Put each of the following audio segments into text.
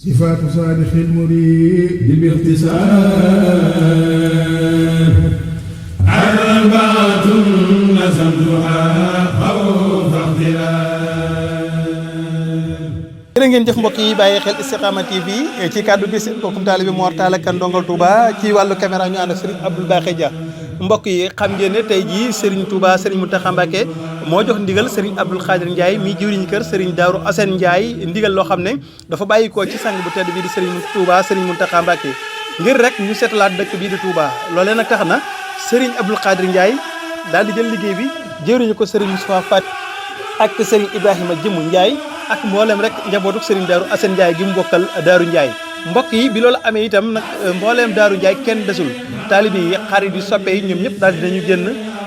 صفات صادق المريد باختصار أربعة نسمتها خوف اختلاف. jërë ngeen jëf mbokk yi bàyyi xel Istikhama TV ci kàddu gi seen mbokkum taalibe Mor Talla Kane Ndongal Touba ci wàllu caméra ñu ànd ak Serigne Abdoul Bakhy Dia. mbokk yi xam ngeen ne tey jii Serigne Touba Serigne Mountakha Mbacké moo jox ndigal Serigne Abdoul Khadir Ndiaye mi jiwriñu kër Serigne Darou Assane Ndiaye ndigal loo xam ne dafa bàyyikoo ci sang bu tedd bii di Serigne Touba Serigne Mountakha Mbacké ngir rek ñu seetalaat dëkk bii di Touba loolee nag tax na Serigne Abdoul Khadir Ndiaye daal di jël liggéey bi jëwriñu ko Serigne Moustapha Fat ak Serigne Ibrahima Jëmu Ndiaye ak mboolem rek njabootu Serigne Darou Assane Ndiaye gi mu bokkal Darou Ndiaye. mbokk yi bi loolu amee itam nag mbooleem Darou Ndiaye kenn desul taalibe yi xarit yi soppe yi ñoom ñëpp daal dinañu génn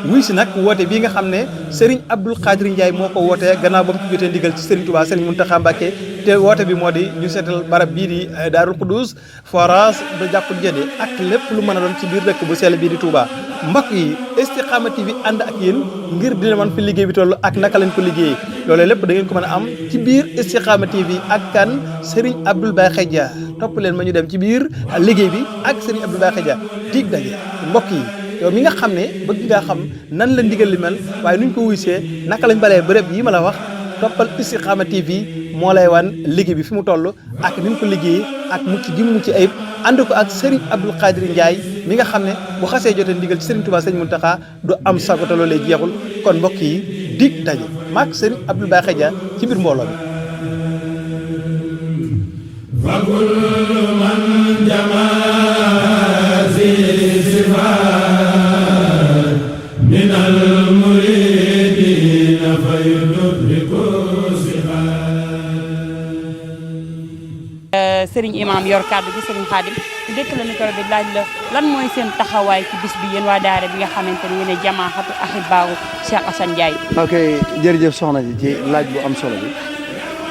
wuy si nag woote bii nga xam ne Serigne Abdoul Khadir Ndiaye moo ko wootee gannaaw ba mu ci jotee ndigal ci Serigne Touba Serigne Mountakha Mbacké te woote bi moo di ñu seetal barab bii di Darou Khoudoss forage ba jàpp jëde ak lépp lu mën a doon ci biir dëkk bu sell bii di Touba. mbokk yi Istikhama TV ànd ak yéen ngir dina man fi liggéey bi toll ak naka lañ ko liggéeyee loolee lépp da ngeen ko mën a am ci biir Istikhama TV ak kan Serigne Abdoul Bakhy Dia topp leen ma ñu dem ci biir liggéey bi ak Serigne Abdoul Bakhy Dia dig daje mbokk yi yow mi nga xam ne bëgg ngaa xam nan la ndigal li mel waaye nuñ ko wuysee naka lañ balee bërëb yi ma la wax toppal Istikhama TV moo lay wan liggéey bi fi mu toll ak ni ñu ko liggéeyee ak mucc gi mu mucc ayib ànd ko ak Serigne Abdoul Khadir Ndiaye mi nga xam ne bu xasee jotee ndigal ci Serigne Touba Serigne Mountakha du am sago te loolee jeexul kon mbokk yi dig daje maak Serigne Abdoul Bakhy Dia ci biir mbooloo mi. Serigne Imam yor kàddu gi Serigne Khadim dëkk la micro bi laaj la lan mooy seen taxawaay ci bis bi yéen waa daara bi nga xamante ne yéen a jamaahatu ahibaawu Cheikh Assane Ndiaye. ok jërëjëf soxna ji ci laaj bu am solo bi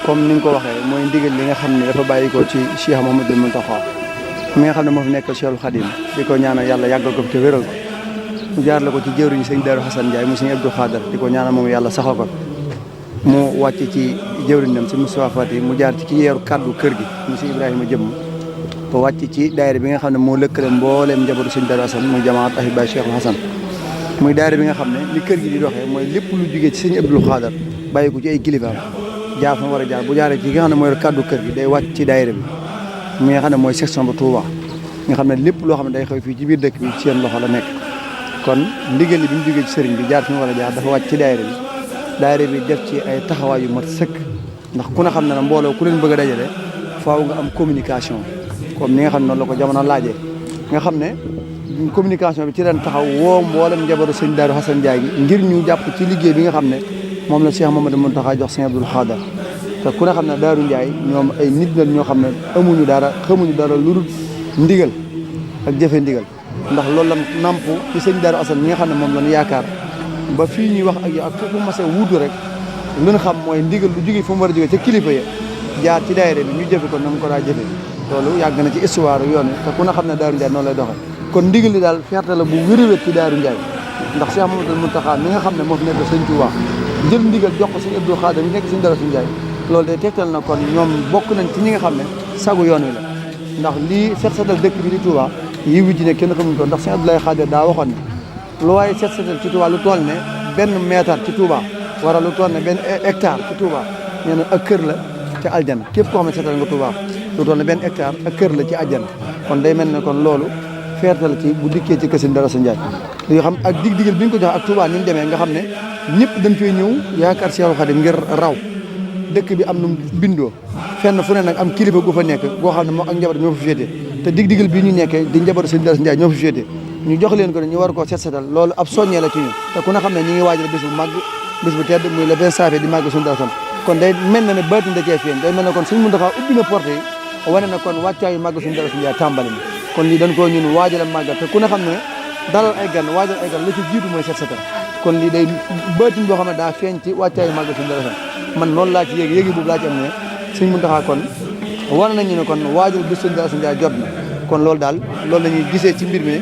comme ni nga ko waxee mooy ndigal li nga xam ne dafa bàyyi ko ci Cheikh Mouhamadoul Mountakha mi nga xam ne moo fi nekkal Cheikhul Khadim di ko ñaanal yàlla yàggal ko fi te wéral ko mu jaar la ko ci jëwriñu sëñ Darou Assane Ndiaye mu sëñ Abdou Khader di ko ñaanal moom yàlla saxal ko mu wàcc ci jëwriñam si Moustapha Fati mu jaar ci yeeru kaddu kër gi monsieur Ibrahima Jëmm ba wàcc ci daayira bi nga xam ne moo lëkkale mbooleem njabootu sëñ Darou Assane muy jamaat ahibaa Cheikh Hassan muy daayira bi nga xam ne li kër gi di doxee mooy lépp lu jugee ci sëñ Abdou Khader bàyyi ko ci ay kilifaam jaar fa war a jaar bu jaaree ci nga xam ne mooy kaddu kër gi day wàcc ci daayira bi mi nga xam ne mooy section ba Touba nga xam ne lépp loo xam ne day xew fii ci biir dëkk bi seen loxo la nekk kon ndigal li bi mu jugee ci sëriñ bi jaar fi mu war a jaar dafa wàcc ci daayira bi def ci ay taxawaay yu mat sëkk ndax ku ne xam ne ne mbooloo ku leen bëgg a dajale faaw nga am communication comme ni nga xam ne noonu la ko jamono laajee nga xam ne communication bi ci leen taxaw woo mboolem njabootu sëñ Darou Assane Ndiaye gi ngir ñu jàpp ci liggéey bi nga xam ne moom la Cheikh Mouhamadoul Mountakha jox sëñ Abdoul Khader te ku ne xam ne Darou Ndiaye ñoom ay nit la ñoo xam ne amuñu dara xamuñu dara lu dul ndigal ak jëfe ndigal ndax loolu la namp ci sëñ Darou Assane mi nga xam ne moom lañu yaakaar ba fii ñuy wax ak yow ak foofu mas a wuutu rek lu ñu xam mooy ndigal lu jógee fu mu war a jógee ca kilifa ya jaar ci daayira bi ñu jëfe ko na mu ko daa jëfe loolu yàgg na ci histoire yoon te ku ne xam ne Darou Ndiaye noonu lay doxee kon ndigal li daal fierté la bu wér-wér ci Darou Ndiaye ndax Cheikh Mouhamadoul Mountakha mi nga xam ne moo fi nekk sëñ Touba jël ndigal jox ko sëñ Abdou Khader mi nekk sëñ Darou Assane Ndiaye loolu day tegtal na kon ñoom bokk nañ ci ñi nga xam ne sagu yoon wi la ndax lii setal dëkk bi di Touba yi wu ji ne kenn xamuñ ko ndax sëñ Abdoulaye Khader daa waxoon ne lu waaye setal ci Touba lu toll ne benn mètre ci Touba wala lu toll ne benn hectare ci Touba nee na ak kër la ci aljana képp koo xam ne seetal nga Touba lu toll ne benn hectare ak kër la ci aljana kon day mel ne kon loolu feertal ci bu dikkee ci kër Sëñ Darou Assane Ndiaye yoo xam ak dig-digal bi ñu ko jox ak Touba ni mu demee nga xam ne ñëpp dañ fay ñëw yaakaar Cheikhul Khadim ngir raw dëkk bi am nu bindoo fenn fu ne nag am kilifa gu fa nekk goo xam ne moo ak njaboot ñoo fa féete te dig-digal bii ñu nekkee di njabootu Sëñ Darou Assane Ndiaye ñoo fa féete ñu jox leen ko ne ñu war koo setal loolu ab soññee la ci ñun te ku ne xam ne ñi ngi waajal bés bu màgg bés bu tedd muy le 20 janvier di màgg Sëñ Darou Assane kon day mel na ne baatin da cee feeñ day mel ne kon Sëñ Mountakha ubbi na porte yi wane na kon wàccaayu màgg Sëñ Darou Assane Ndiaye tàmbali na kon lii dañ koo ñun waajal màggal te ku ne xam ne dalal ay gan waajal ay gan la ci jiitu mooy setal kon lii day baatin boo xam ne daa feeñ ci wàccaayu màgg Sëñ Darou Assane man loolu laa ci yéegi boobu laa ci am ne Sëñ Mountakha kon wane nañu ne kon waajal bés Sëñ Darou Assane Ndiaye jot na kon loolu daal loolu la ñuy gisee ci mbir mi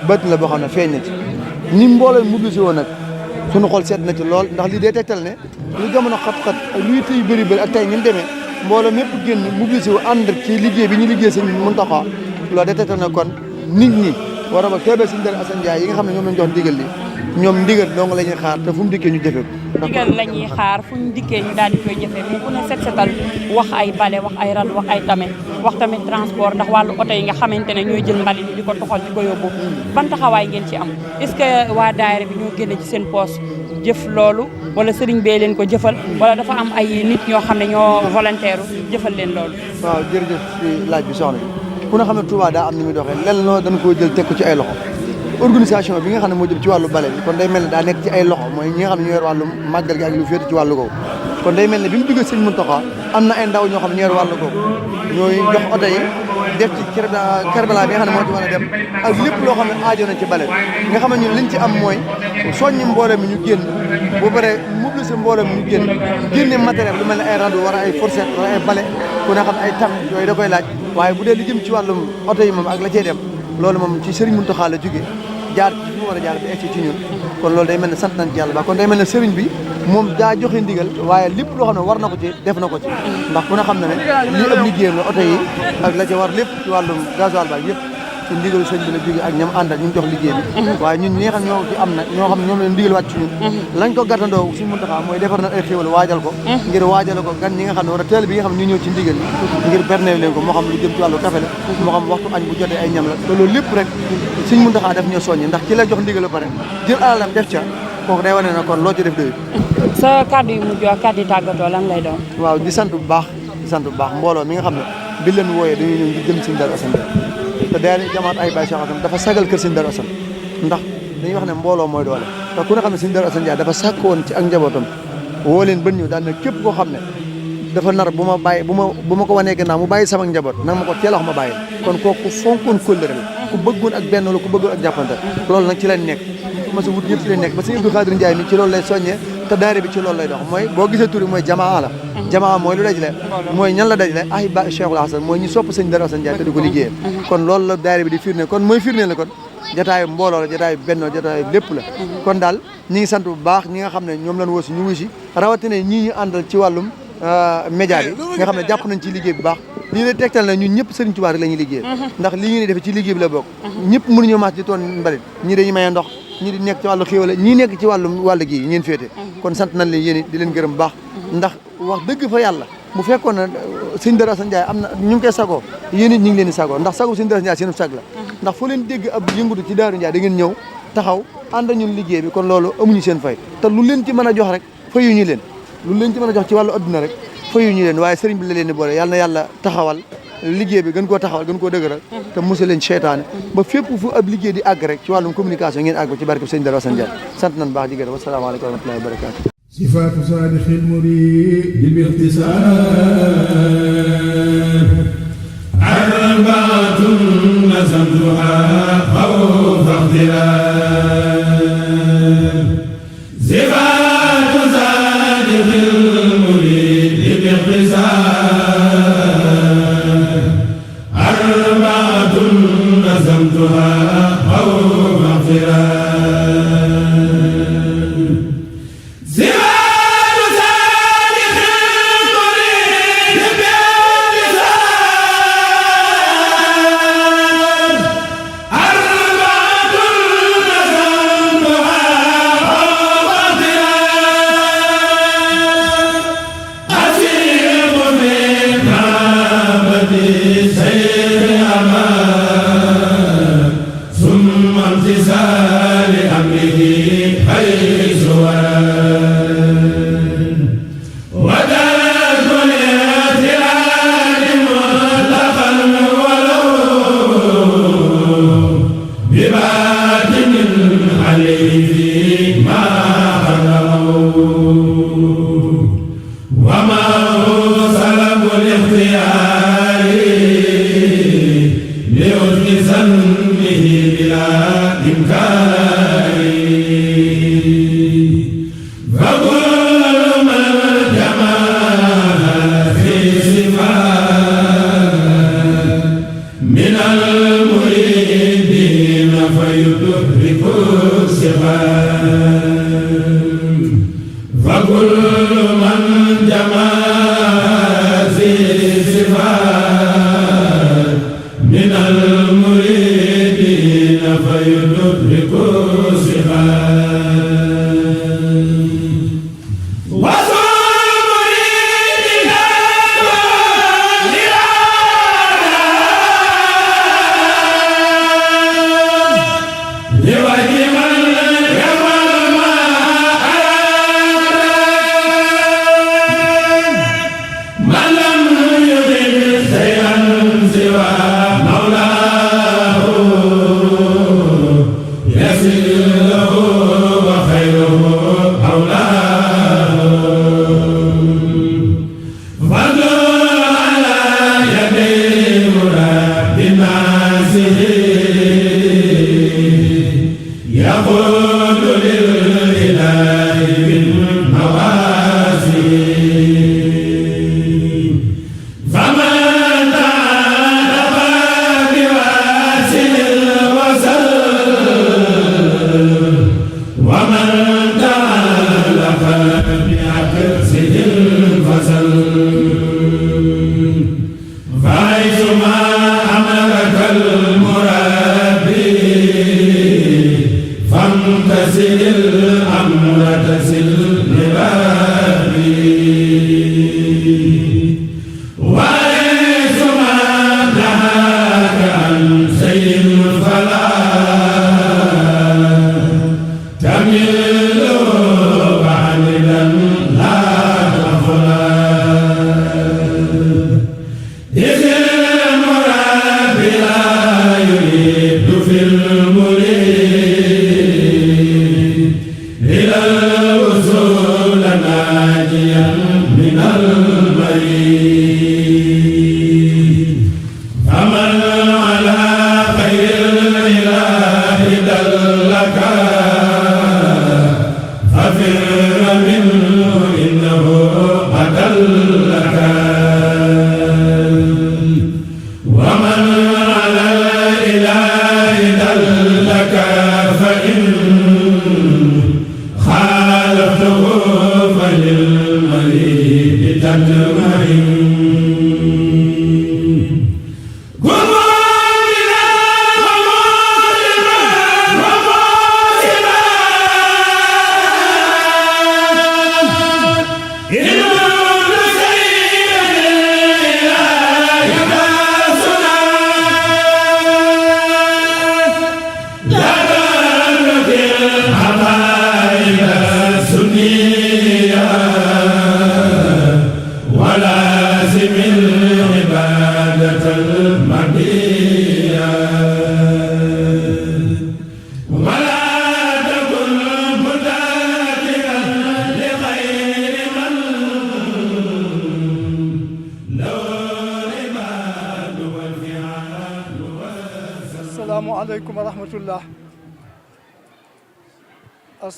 baatin la boo xam ne feeñ na ci ni mbooloo mobilisé woon nag suñu xol seet na ci lool ndax lii day tegtal ne lu jamono xat-xat ak luy tëy bëri ak tey ni mu demee mbooloo mépp génn mobilisé wu ànd ci liggéey bi ñu liggéey sëñ Muntaxa loolu day tegtal na kon nit ñi war a ba teebee sëñ Darou Assane Ndiaye yi nga xam ne ñoom lañ jox ndigal li ñoom ndigal dong la ñuy xaar te fu mu dikkee ñu jëfee ko ndigal la ñuy xaar fu ñu dikkee ñu daal di koy jëfee mais ku ne set setal wax ay bale wax ay ral wax ay tame wax tamit transport ndax wàllu oto yi nga xamante ne ñooy jël mbalit yi di ko toxal di ko yóbbu ban taxawaay ngeen ci am est-ce que waa daayira bi ñoo génne ci seen poos jëf loolu wala sëriñ bee leen ko jëfal wala dafa am ay nit ñoo xam ne ñoo volontaire jëfal leen loolu waaw jërëjëf ci laaj bi soxna bi ku ne xam ne Touba daa am ni muy doxee lenn loo dañ koo jël teg ko ci ay loxo organisation bi nga xam ne moo jëm ci wàllu bale bi kon day mel ne daa nekk ci ay loxo mooy ñi nga xam ne ñoo yor wàllu màggal gi ak lu féete ci wàllu googu kon day mel ne bi mu duggee sëñ Muntaxa am na ay ndaw ñoo xam ne ñoo yor wàllu googu ñooy jox oto yi def ci Karbala bi nga xam ne moo ci mën a dem ak lépp loo xam ne aajo na ci bale bi nga xam ne ñun liñ ci am mooy soññi mbooloo mi ñu génn bu paree mobiliser mbooloo mi ñu génne matériel lu mel ne ay rado wala ay fourchette wala ay bale ku ne xam ne ay tam yooyu da koy laaj waaye bu dee li jëm ci wàllum oto yi moom ak la cey dem loolu moom ci Serigne Mountakha la jógee jaar ci fi mu war a jaar bi egsi ci ñun kon loolu day mel ne sant nañ ci yàlla ba kon day mel ne Serigne bi moom daa joxe ndigal waaye lépp loo xam ne war na ko ci def na ko ci ndax ku ne xam na ne lii ab liggéeyam la oto yi ak la ca war lépp ci wàllum gasoil ba yëpp ci ndigalu sëñ bi la jógee ak ñam àndal ñu jox liggéey bi waaye ñun ñi nga xam ñoo ci am na ñoo xam ne ñoom leen ndigal wàcc ci ñun lañ ko gàttandoo suñu Muntaxa mooy defar na ay xéwal waajal ko ngir waajal ko gan ñi nga xam ne war a teel bi nga xam ne ñu ñëw ci ndigal ngir berneel leen ko moo xam lu jëm ci wàllu café la moo xam waxtu añ bu jotee ay ñam la te loolu lépp rek suñu Muntaxa def ñoo soññi ndax ci la jox ndigal ba pare jël alalam def ca kooku day wane na kon loo ci def doyut sa kàddu yu mujj ak kàddu yu tàggatoo lan lay doon waaw di sant bu baax mbooloo mi nga xam ne bi leen wooyee dañuy ñëw ngir jëm Sëñ Darou Assane te daal jamaat ay Baye Cheikh Assane dafa sagal kër Sëñ Darou Assane ndax dañuy wax ne mbooloo mooy doole te ku ne xam ne Sëñ Darou Assane Ndiaye dafa sàkk woon ci ak njabootam woo leen ba ñëw daal ne képp koo xam ne dafa nar bu ma ko wanee gannaaw mu bàyyi sama njaboot nag ma ko teel a wax ma bàyyi kon kooku fonkoon kóllëre la ku bëggoon ak benn la ku bëggoon ak jàppante loolu nag ci lañ nekk ma sa wut ñëpp ci lañ nekk ba Sëñ Abdou Khadir Ndiaye mi ci loolu lay soññee te daayira bi ci loolu lay dox mooy boo gisee turi mooy jamaa la jamaa mooy lu dajale mooy ñan la dajale ay ba Cheikhul Hasan mooy ñu sopp Sëñ Darou Assane Ndiaye te di ko liggéeyal kon loolu la daayira bi di firnde kon mooy firnde la kon jataayu mbooloo la jataayu bennoo jataayu lépp la kon daal ñi ngi sant bu baax ñi nga xam ne ñoom lañ woo si ñu wuy si rawatina ñii ñu àndal ci wàllum média bi nga xam ne jàpp nañ ci liggéey bu baax lii lay tegtal na ñun ñëpp Serigne Touba rek la ñuy liggéeyal ndax lii ñu ne defe ci liggéey bi la bokk ñëpp mënuñu maas di toon mbalit ñii dañuy maye ndox ñii di nekk ci wàllu xéwale ñii nekk ci wàllu gi ñeen féete kon sant nañ leen yéen di leen gërëm bu baax ndax wax dëgg fa yàlla bu fekkoon na Sëñ Darou Assane Ndiaye am na ñu ngi koy sagoo yéen it ñu ngi leen di sagoo ndax sago Sëñ Darou Assane Ndiaye seenu sag la ndax foo leen dégg ab yëngutu ci Darou Ndiaye da ngeen ñëw taxaw ànd ñun liggéey bi kon loolu amuñu seen fay te lu leen ci mën a jox rek fayu ñu leen lu leen ci mën a jox ci wàllu adduna rek fayu ñu leen waaye sëriñ bi la leen di boole yàlla na yàlla taxawal liggéey bi gën koo taxawal gën koo dëgëral te musal leen seytaane ba fépp fu ab liggéey di àgg rek ci wàllum communication ngeen àgg ba ci barke Sëñ Darou Assane Ndiaye sant nañ baax di gërëm wasalaamaaleykum wa rahmatullahi wa barakatuh صفات صادق المريد باختصار أربعة نزمتها خوف اختلاف صفات صادق المريد باختصار أربعة نزمتها خوف اختلاف يدرك الصفات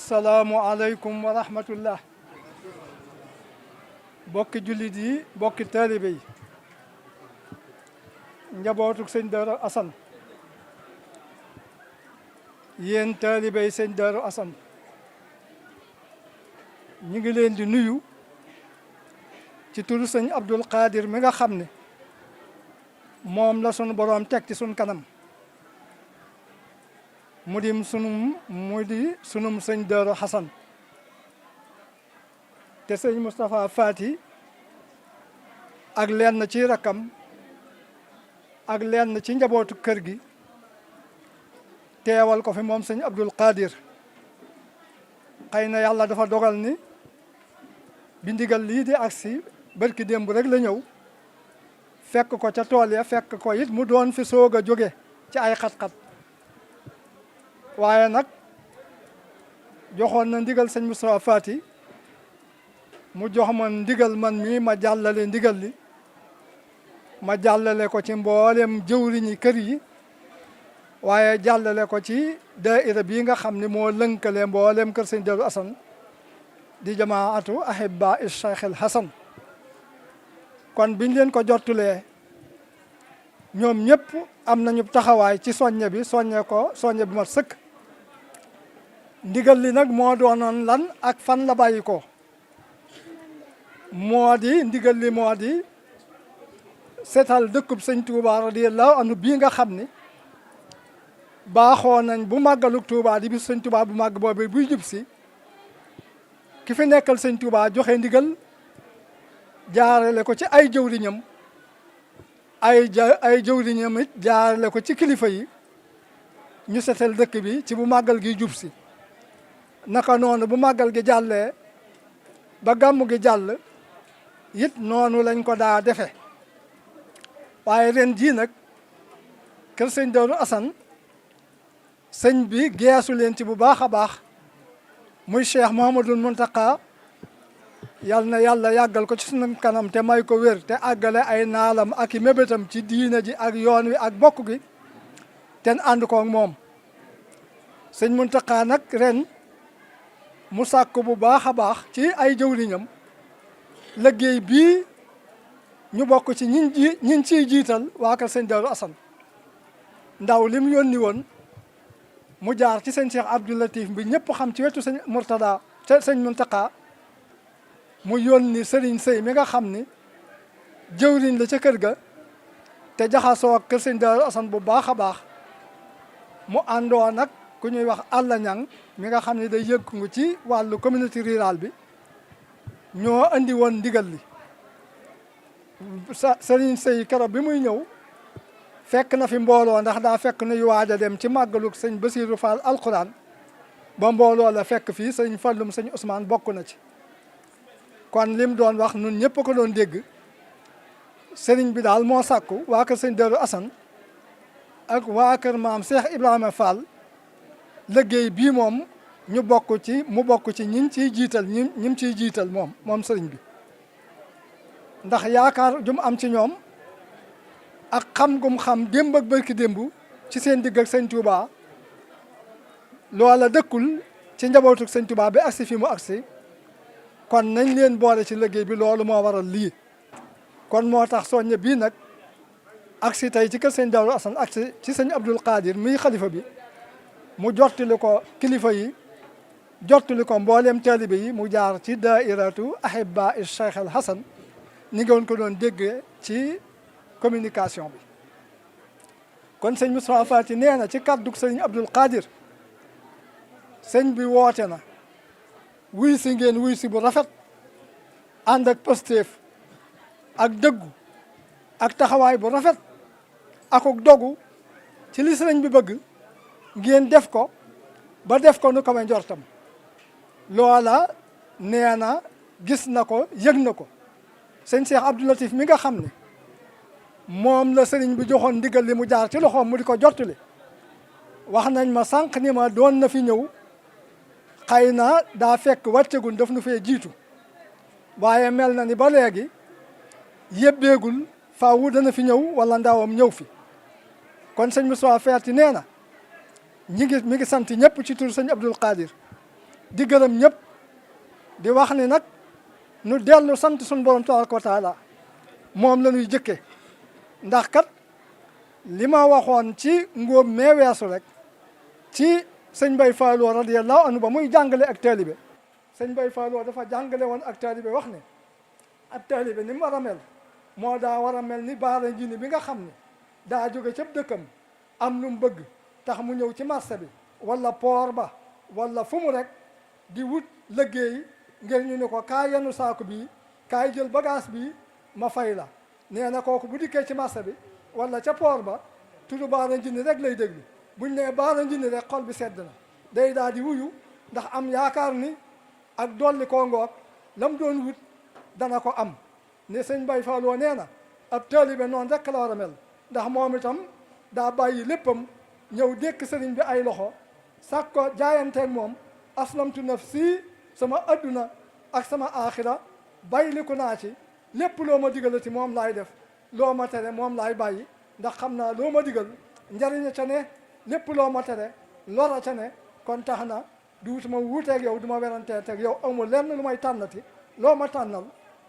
asalaamualeykum wa rahmatullah bokki jullit yi bokki taalibe yi njabootuk sëñ Daaru Asan yéen taalibe yi sëñ Daaru Asan ñu ngi leen di nuyu ci turu sëñ Abdul Qadir mi nga xam ne moom la sunu boroom teg ci sunu kanam mu di sunum sëñ Daaru Xasan te sëñ Moustapha Fati ak lenn ci rakkam ak lenn ci njabootu kër gi teewal ko fi moom sëñ Abdul Qadir xëy na yàlla dafa dogal ni bi ndigal lii di agsi barki démb rek la ñëw fekk ko ca tool ya fekk ko it mu doon fi soog a jóge ci ay xat-xat waaye nag joxoon na ndigal sëñ Moustapha Fati mu jox ma ndigal man mii ma jàllale ndigal li ma jàllale ko ci mboolem jëwriñi kër yi waaye jàllale ko ci daaira bii nga xam ne moo lënkale mboolem kër sëñ Daaru Asan di jamaatu ahibba Cheikh El Hasan kon biñ leen ko jottulee ñoom ñëpp am nañu taxawaay ci soññe bi soññe bi mat sëkk ndigal li nag moo doonoon lan ak fan la bàyyi ko moo di ndigal li moo di setal dëkkub sëñ Tuuba radiyallahu anhu bii nga xam ni baaxoo nañ bu màggaluk Touba di bis sëñ Touba bu màgg boobu buy jub si ki fi nekkal sëñ Touba joxe ndigal jaarale ko ci ay jëwriñam ay jëwriñam it jaarale ko ci kilifa yi ñu setal dëkk bi ci bu màggal gi jub si naka noonu bu màggal gi jàllee ba gàmmu gi jàll it noonu lañ ko daa defe waaye ren jii nag kër sëñ Darou Assane sëñ bi geesu leen ci bu baax a baax muy Cheikh Mouhamadoul Mountakha yal na yàlla yàggal ko ci sunu kanam te may ko wér te àggale ay naalam ak i mébétam ci diina ji ak yoon wi ak bokk gi te ànd ko ak moom sëñ Mountakha nag ren mu sàkk bu baax a baax ci ay jëwriñam liggéey bii ñu bokk ci ñin ciy jiital waa kër sëñ Darou Assane ndaw li mu yónni woon mu jaar ci sëñ Cheikh Abdou Latif bi ñëpp xam ci wetu sëñ Mourtada te sëñ Mountakha mu yónni Serigne Sey mi nga xam ni jëwriñ la ca kër ga te jaxasoo ak kër sëñ Darou Assane bu baax a baax mu àndoo nag ku ñuy wax Alla Ñang mi nga xam ne day yëngu ci wàllu communauté rurale bi ñoo andi woon ndigal li Serigne Sey keroog bi muy ñëw fekk na fi mbooloo ndax daa fekk nuy waaj a dem ci màggalug sëñ Basiiru Fall alquran ba mbooloo la fekk fii sëñ Fallum sëñ Ousmane bokk na ci kon lim doon wax nun ñëpp ko doon dégg sëriñ bi daal moo sàkku waa kër sëñ Darou Assane ak waa kër maam Cheikh Ibrahima Fall liggéey bii moom ñu bokk ci mu bokk ci ñim ciy jiital ñim ciy jiital moom sëriñ bi ndax yaakaar jum am ci ñoom ak xam gum xam démb ak bërki démb ci seen digg ak sëñ Touba loola dëkkul ci njabootuk sëñ Touba bi agsi fi mu agsi kon nañ leen boole ci liggéey bi loolu moo waral lii kon moo tax soññe bii nag agsi tey ci kër sëñ Darou Assane agsi ci sëñ Abdoul Qadir muy xalifa bi mu jottali ko kilifa yi jottali ko mbooleem taalibe yi mu jaar ci daairatu ahibba il Cheikh al Hasan ni ngeen ko doon déggee ci communication bi kon sëñ Moustapha Fati nee na ci kàddug sëñ Abdoul Qadir sëñ bi woote na wuy si ngeen wuy si bu rafet ànd ak pësteef ak dëggu ak taxawaay bu rafet ak dogu ci li sëriñ bi bëgg ngeen def ko ba def ko nu ko may njortam loola nee na gis na ko yëg na ko sëñ Cheikh Abdou Latif mi nga xam ne moom la sëriñ bi joxoon ndigal li mu jaar ci loxoom mu di ko jottali wax nañ ma sànq ni ma doon na fi ñëw xëy na daa fekk wàccegun daf nu fee jiitu waaye mel na ni ba léegi yëbbeegul faawu dana fi ñëw wala ndawam ñëw fi kon sëñ Moustapha Fati nee na mi ngi sant ñëpp ci tur sëñ Abdoul Qadir di gërëm ñëpp di wax ni nag nu dellu sant suñu borom tabaraka wa taala moom la ñuy jëkke ndax kat li ma waxoon ci ngóob mee weesu rek ci sëñ Bay Fallou radiyallahu anhu ba muy jàngale ak taalibe sëñ Bay Fallou dafa jàngale woon ak taalibe wax ne ab taalibe ni mu war a mel moo daa war a mel ni baara njini bi nga xam ne daa jóge cëb dëkkam am lu mu bëgg tax mu ñëw ci marché bi wala poor ba wala fu mu rek di wut liggéey ngir ñu ne ko kaay yenu saako bii kaay jël bagage bii ma fay la nee na kooku bu dikkee ci marché bi wala ca poor ba tudd baara njini rek lay déglu buñ nee baara njini rek xol bi sedd na day daal di wuyu ndax am yaakaar ni ak dolli koo ngoog lam doon wut dana ko am ne sëñ Bay Fallou nee na ab taalibe noonu rek la war a mel ndax moom itam daa bàyyi léppam ñëw dékk sëriñ bi ay loxo sàkk ko jaayanteeg moom aslamtu nafsi sama adduna ak sama aaxira bayliku naa ci lépp loo ma digalati moom laay def loo ma tere moom laay bàyyi ndax xam naa loo ma digal njariña ca ne lépp loo ma tere lora ca ne kon tax na duutuma wuuteeg yow du ma weranteeg yow amul lenn lu may tànnati loo ma tànnal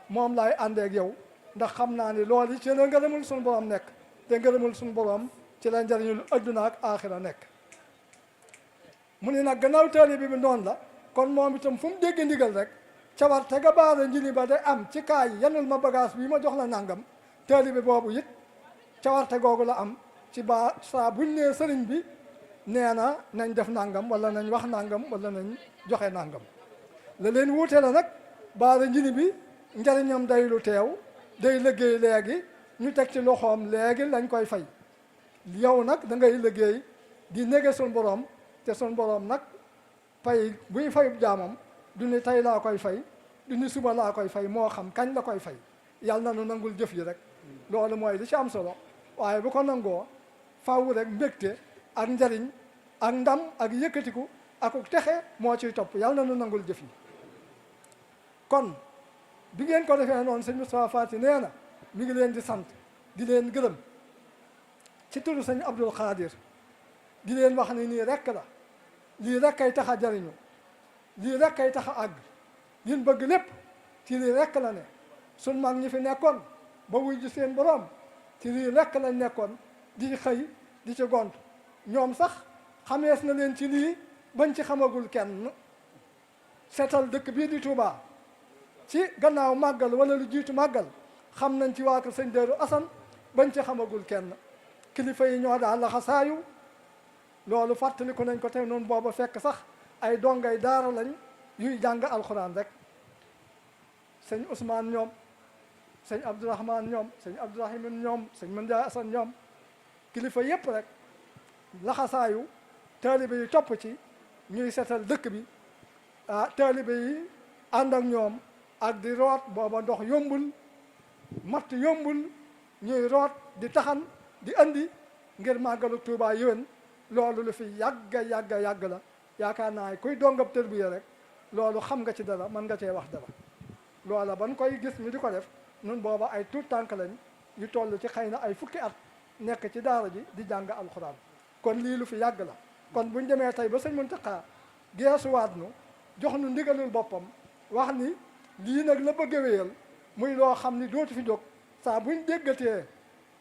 moom laay àndeeg yow ndax xam naa ni loolu ci la ngërëmul suñu borom nekk te ngërëmul suñu borom ci la njariñul adduna ak aaxira nekk mu ni nag gannaaw taalibe bi noonu la kon moom itam fu mu dégg ndigal rek cawar te ga baara njini ba day am ci kaay yanul ma bagage bii ma jox la nangam taalibe boobu it cawarte googu la am ci saa buñ nee sëriñ bi nee na nañ def nangam wala nañ wax nangam wala nañ joxe nangam la leen wuute la nag baara njini bi njariñam day lu teew day liggéey léegi ñu teg ci loxoom léegi lañ koy fay yow nag da ngay liggéey di nege sun borom te sun borom nag fay buy fayub jaamam du ni tey laa koy fay du ni suba laa koy fay moo xam kañ la koy fay yàlla na nu nangul jëf yi rek loolu mooy li ci am solo waaye bu ko nangoo faw rek mbégte ak njariñ ak ndam ak yëkkatiku ak texe moo ciy topp yàlla na nu nangul jëf yi kon bi ngeen ko defee noonu sëñ Moustapha Faty nee na mi ngi leen di sant di leen gërëm ci turu sëñ Abdul Xaadir di leen wax ne nii rekk la lii rekk kay tax a jariñu lii rekk kay tax a àgg liñ bëgg lépp ci lii rekk la ne sun mag ñi fi nekkoon ba wuy ji seen borom ci lii rekk lañ nekkoon di xëy di ci gont ñoom sax xamees na leen ci lii bañ ci xamagul kenn seetal dëkk bii di Touba ci gannaaw màggal wala lu jiitu màggal xam nañ ci waa kër sëñ Daaru Asan bañ ci xamagul kenn kilifa yi ñoo daal laxasaayu loolu fàttaliku nañ ko te noonu booba fekk sax ay dongay daara lañ yuy jàng alxuraan rek sëñ Ousmane ñoom sëñ Abdourahman ñoom sëñ Abdourahim ñoom sëñ Mandiaye Asan ñoom kilifa yépp rek laxasaayu taalibe yi topp ci ñuy setal dëkk bi taalibe yi ànd ak ñoom ak di root booba ndox yombul matt yombul ñuy root di taxan di andi ngir màggalu Tuubaa yéwén loolu lu fi yàgga yàgg la yaakaar naa kuy dongab tërbiya rek loolu xam nga ci dara mën nga cee wax dara loola ban koy gis mi di ko def nun booba ay tuut tànk lañ yu toll ci xëy na ay fukki at nekk ci daara ji di jàng alxuraan kon lii lu fi yàgg la kon buñ demee tey ba sëñ Muntaxa geesuwaat nu jox nu ndigalul boppam wax ni lii nag la bëgg a wéyal muy loo xam ni dootu fi jóg saa buñ déggatee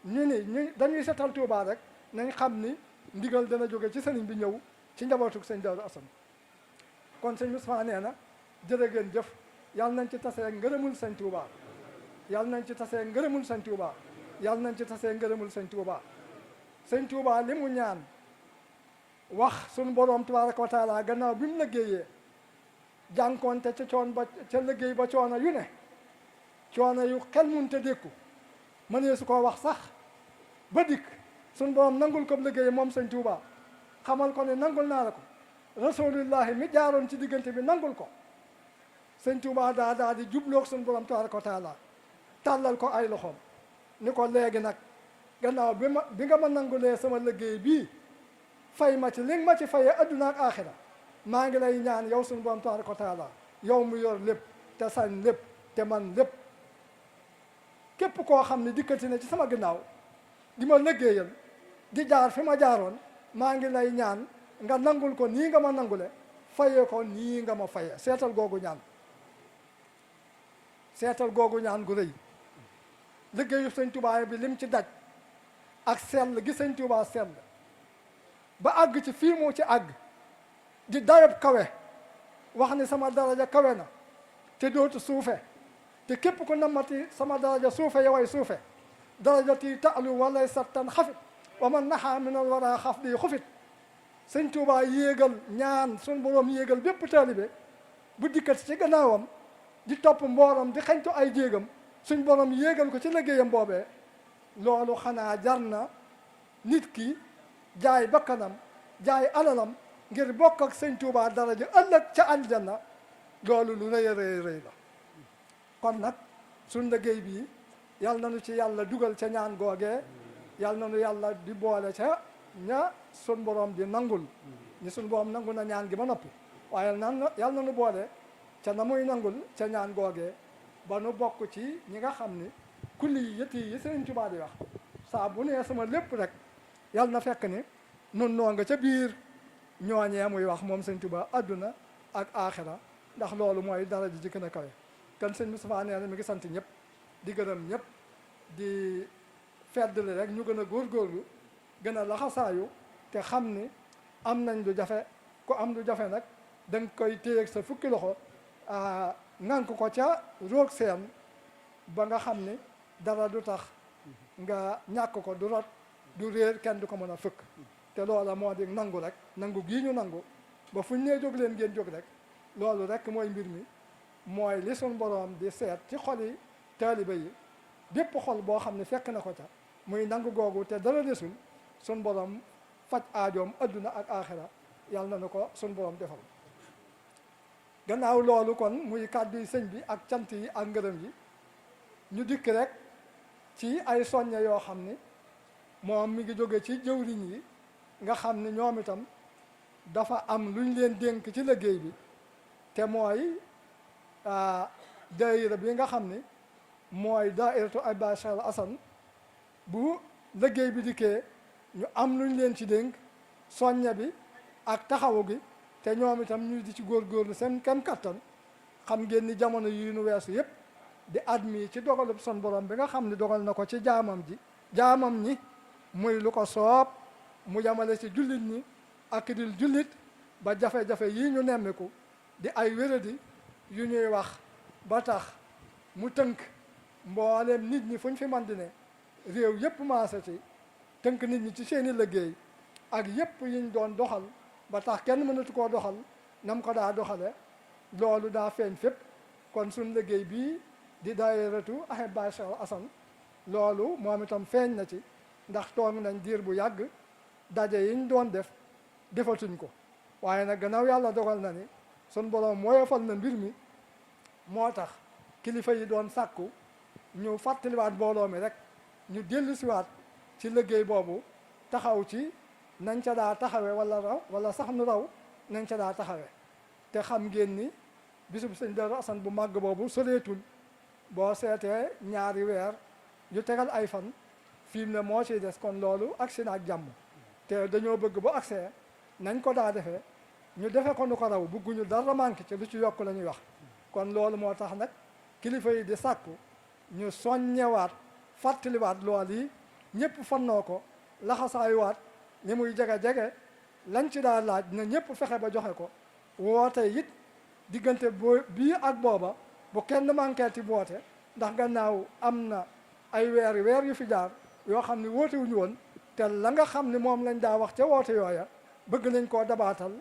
ñu dañuy setal Tuubaa rek nañ xam ni ndigal dana jóge ci sëriñ bi ñëw ci njabootuk sëñ Daaru Asan kon sëñ Moustapha nee na jërë ngeen jëf yàlla nañ ci tasee ngërëmul sëñ Tuubaa yàlla nañ ci tasee ngërëmul sëñ Tuubaa yàlla nañ ci tasee ngërëmul sëñ Tuubaa sëñ Tuubaa li mu ñaan wax suñu boroom tabaaraka wa taala gannaaw bi mu liggéeyee jànkoonte ca coon ba ca liggéey ba coono yu ne coono yu xel mun te dékku mënee su ko wax sax ba dikk suñu boroom nangul ko liggéey moom sëñ Tuubaa xamal ko ne nangul naa la ko rasulillahi mi jaaroon ci diggante bi nangul ko sëñ Tuubaa daa di jubloog suñu boroom tabaaraka wa taala tàllal ko ay loxoom ni ko léegi nag gannaaw bi nga ma nangulee sama liggéey bii fay ma ci li nga ma ci fayee adduna ak aaxira maa ngi lay ñaan yow suñu borom tabaaraka wa taala yow mu yor lépp te sañ lépp te man lépp képp koo xam ne dikkati na ci sama ginnaaw di ma liggéeyal di jaar fi ma jaaroon maa ngi lay ñaan nga nangul ko nii nga ma nangule fayee ko nii nga ma fayee seetal googu ñaan gu rëy liggéeyu sëñ Tuubaa bi lim ci daj ak sell gi sëñ Tuubaa sell ba àgg ci fii mu ci àgg di dayob kawe wax ni sama daraja kawe na te dootu suufe te képp ku namati sama daraja suufe yoway suufe darajati ta'lu walay sattan xafit wa man naxa min al wara xaf di xufit sëñ Tuubaa yéegal ñaan suñ boroom yéegal bépp taalibe bu dikkat ci gannaawam di topp mbooram di xañtu ay jéegam suñ borom yéegal ko ci liggéeyam boobee loolu xanaa jar na nit ki jaay bakkanam jaay alalam ngir bokk ak sëñ Tuubaa daraja ëllëg ca aljanna loolu lu rëy a rëy la kon nag suñ liggéey bii yal na nu ci yàlla dugal ca ñaan googee yal na nu yàlla di boole ca ña suñ borom di nangul ñi suñ borom nangu na ñaan gi ba noppi waaye yal na nu boole ca na muy nangul ca ñaan googee ba nu bokk ci ñi nga xam ni kulli yëtti yi sëñ Tuubaa di wax saa bu nee sama lépp rek yal na fekk ni nun noo nga ca biir ñooñee muy wax moom sëñ Tuubaa adduna ak aaxira ndax loolu mooy dara ji gën a kawe kon sëñ Moustapha nee na mi ngi sant ñëpp di gërëm ñëpp di feddali rek ñu gën a góorgóorlu gën a laxasaayu te xam ni am nañ lu jafe ku am lu jafe nag da nga koy téye ak sa fukki loxo ŋànk ko ca roog seen ba nga xam ni dara du tax nga ñàkk ko du rot du réer kenn du ko mën a fëkk te loola moo di nangu rek nangu gii ñu nangu ba fuñ nee jóg leen ngeen jóg rek loolu rek mooy mbir mi mooy li suñ boroom di seet ci xoli taaliba yi bépp xol boo xam ne fekk na ko ca muy nangu googu te dara desul suñ boroom faj aajoom adduna ak aaxira yàlla na ko suñ boroom defal. gannaaw loolu kon muy kàddu yi sëñ bi ak cant yi ak ngërëm yi ñu dikk rek ci ay soññe yoo xam ni moom mi ngi jóge ci jëwriñ yi nga xam ni ñoom itam dafa am luñ leen dénk ci liggéey bi te mooy daayira bi nga xam ni mooy daairatu Abba Cheikh Al Hassane bu liggéey bi dikkee ñu am luñ leen ci dénk soññe bi ak taxawu gi te ñoom itam ñu di ci góorgóorlu seen kem kattan xam ngeen ni jamono yi nu weesu yëpp di admis ci dogalub son borom bi nga xam ni dogal na ko ci jaamam ñi muy lu ko soob mu jamale ci jullit ñi ak dil jullit ba jafe-jafe yi ñu nemmiku di ay wéradi yu ñuy wax ba tax mu tënk mboolem nit ñi fuñ fi man di ne réew yëpp maase ci tënk nit ñi ci seeni liggéey ak yëpp yiñ doon doxal ba tax kenn mënatu koo doxal nam ko daa doxale loolu daa feeñ fépp kon suñ liggéey bii di daayiratu Ahibahil Cheikh Al Hassane loolu moom itam feeñ na ci ndax toog nañ diir bu yàgg daje yiñ doon def defatuñ ko waaye nag gannaaw yàlla dogal na ni sun borom woyofal na mbir mi moo tax kilifa yi doon sàkku ñu fàttaliwaat mbooloo mi rek ñu dellu siwaat ci liggéey boobu taxaw ci nañ ca daa taxawe wala sax nu raw nañ ca daa taxawe te xam ngeen ni bisub sëñ Darou Hassane bu màgg boobu soreetul boo seetee ñaari weer yu tegal ay fan fi mu ne moo ciy des kon loolu agsi na ak jàmm te dañoo bëgg bu agsee nañ ko daa defee ñu defe ko nu ko raw bugguñu dara manqué ci lu ci yokk la ñuy wax kon loolu moo tax nag kilifa yi di sàkku ñu soññewaat fàttaliwaat lool yi ñëpp fannoo ko laxasaayuwaat ñi muy jege-jege lañ ci daa laaj na ñëpp fexe ba joxe ko woote it diggante bii ak booba bu kenn manqué ti woote ndax gannaaw am na ay weer yu fi jaar yoo xam ne woote wuñu woon te la nga xam ne moom lañ daa wax ca woote yooya bëgg nañ koo dabaatal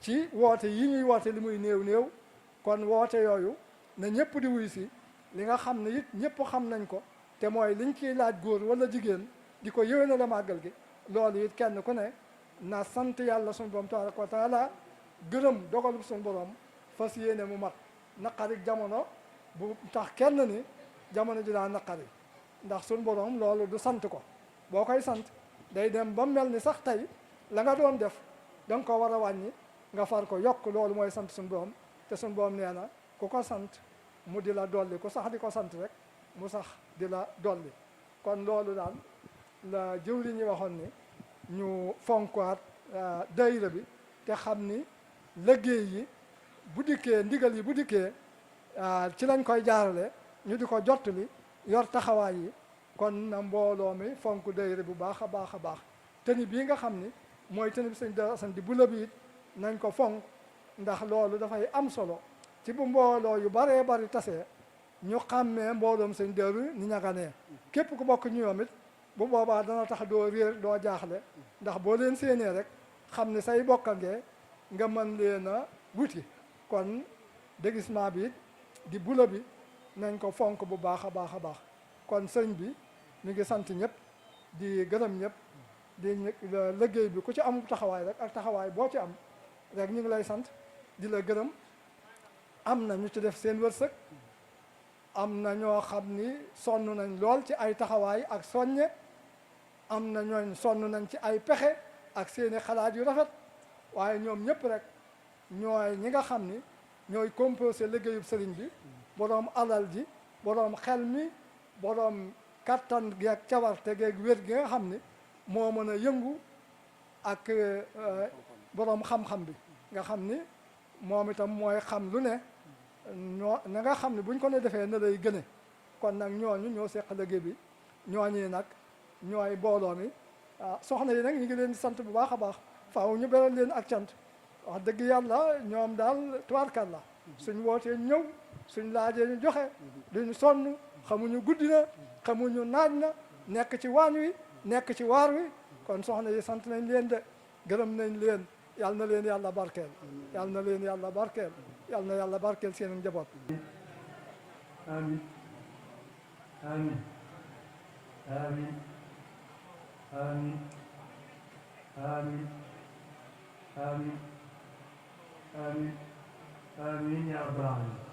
ci woote yi ñuy woote li muy néew kon woote yooyu na ñëpp di wuy si li nga xam ne it ñëpp xam nañ ko te mooy liñ ciy laaj góor wala jigéen di ko yéwéna la màggal gi loolu it kenn ku ne na sant yàlla suñu borom tabaraka wa taala gërëm dogalub suñu borom fas yéene mu mat naqarik jamono bu tax kenn ni jamono ji daa naqari ndax suñu borom loolu du sant ko boo koy sant day dem ba mel ni sax tey la nga doon def da nga ko war a wàññi nga far ko yokk loolu mooy sant suñu borom te suñu borom nee na ku ko sant mu di la dolli ku sax di ko sant rek mu sax di la dolli kon loolu daal la jëwri ñi waxoon ni ñu fonkaat daayira bi te xam ni liggéey yi bu dikkee ndigal yi bu dikkee ci lañ koy jaarale ñu di ko jottali yor taxawaay yi kon na mbooloo mi fonk daayira bu baax a baax a baax tëni bii nga xam ni mooy tëni bi sëñ Darou Hassane di bu la bi it nañ ko fonk ndax loolu dafay am solo ci bu mbooloo yu baree bari tasee ñu xàmmee mbooloom sëñ Darou ni ñaganee képp ku bokk ñu yoom it bu boobaa dana tax doo réer doo jaaxle ndax boo leen séenee rek xam ne say bokkangee nga mën leen a wuti kon déguisement bi it di bula bi nañ ko fonk bu baax a baax a baax kon sëñ bi mi ngi sant ñëpp di gërëm ñëpp di liggéey bi ku ci am taxawaay rek ak taxawaay boo ci am rek ñu ngi lay sant di la gërëm am na ñu ci def seen wërsëg am na ñoo xam ni sonn nañ lool ci ay taxawaay ak soññe am na ñooñ sonn nañ ci ay pexe ak seeni xalaat yu rafet waaye ñoom ñëpp rek ñooy ñi nga xam ni ñooy composé liggéeyub sëriñ bi boroom alal ji boroom xel mi boroom kattan gi ak cawarte geeg wér gi nga xam ni moo mën a yëngu ak boroom xam-xam bi nga xam ni moom itam mooy xam lu ne na nga xam ne buñ ko ne defee na lay gëne kon nag ñooñu ñoo seq liggéey bi ñooñi nag ñooy booloo mi soxna yi nag ñu ngi leen di sant bu baax a baax faaw ñu beral leen ak cant wax dëgg yàlla ñoom daal tubaarkal la suñ wootee ñëw suñ laajee ñu joxe duñu sonn xamuñu guddi na xamuñu naaj na nekk ci waañ wi nekk ci waar wi kon soxna yi sant nañ leen de gërëm nañ leen yal na leen yàlla barkeel yal na leen yàlla barkeel yal na yàlla barkeel seen njaboot. آمين آمين آمين آمين آمين آمين آمين آمين يا رب العالمين